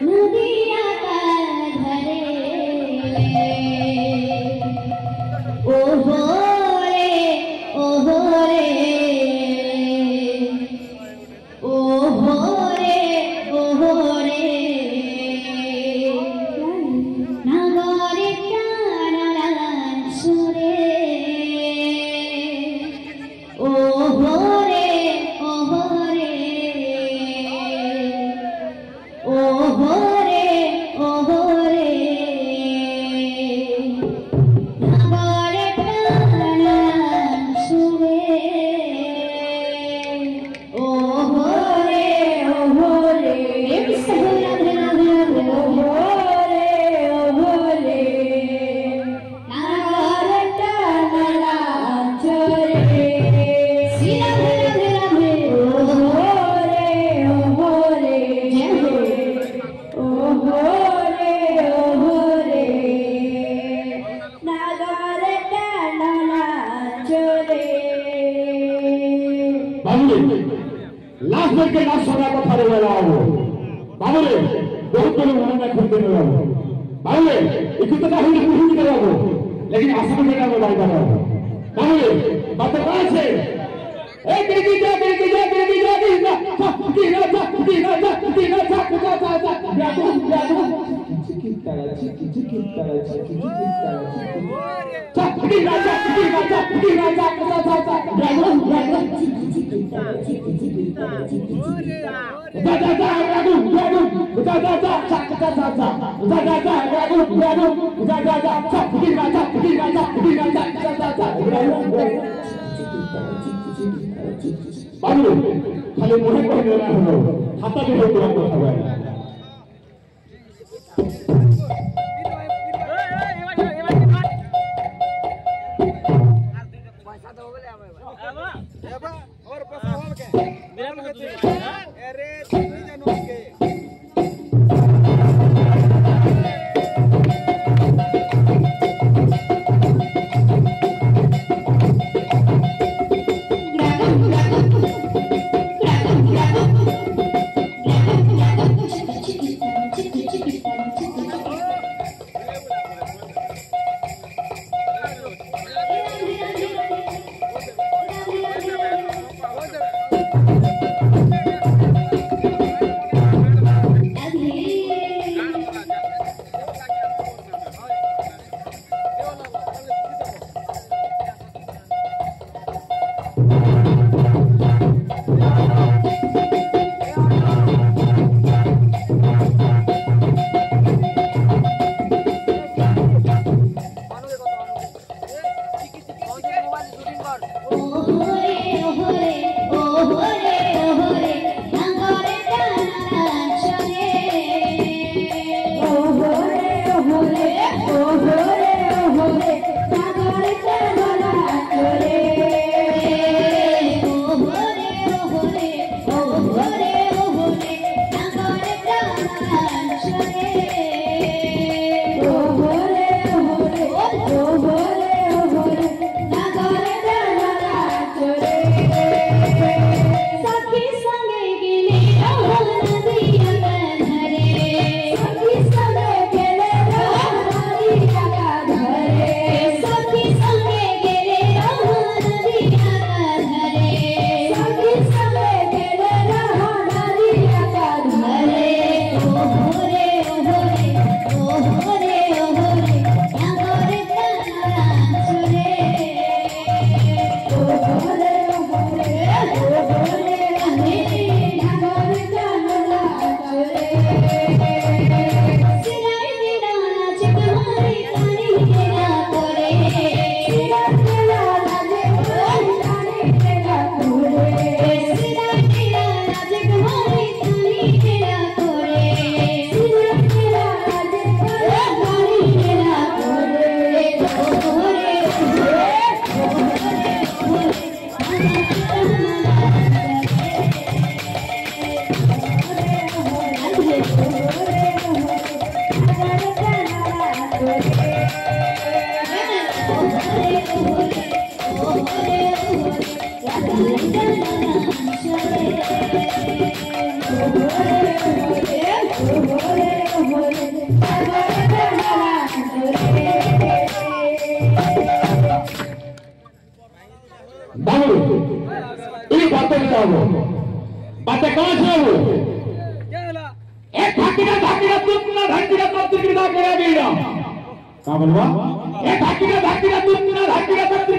नदिया का धरे ओहो रे ओहो रे ओहो रे ओहो रे नगरे टाणालान सुरे ओहो रे ओहो रे ओहो रे ओहो रे नगरे टाणालान सुरे ओहो रे ओहो रे राधे राधे राधे ओहो रे ओहो रे नगरे टाणालान सुरे राधे राधे राधे ओहो रे ओहो रे जय हो ओहो रे ओहो रे नगरे टाणालान सुरे बाबुले लास्ट में के लास्ट समय को थारे वाला हो बाबुले बहुत लोग मन में खुद देने वाला बाबुले इतना तो हम नहीं कर रहा हो लेकिन आसान में ना बोल रहा हो बाबुले बतवा से ए गिरगी जा बाबू खाली मुहे कहने ना हो हाथ भी हो तुरंत हो गया पैसा दो बोले अब और पैसा हो के मेरा के अरे तुम जानो के Gracias. बातें बताओ बातें कौन से हो क्या हला एक धाकीरा तुमना धाकीरा तब तिकड़ा केड़ा बीड़ा का बोलवा एक धाकीरा तुमना धाकीरा तब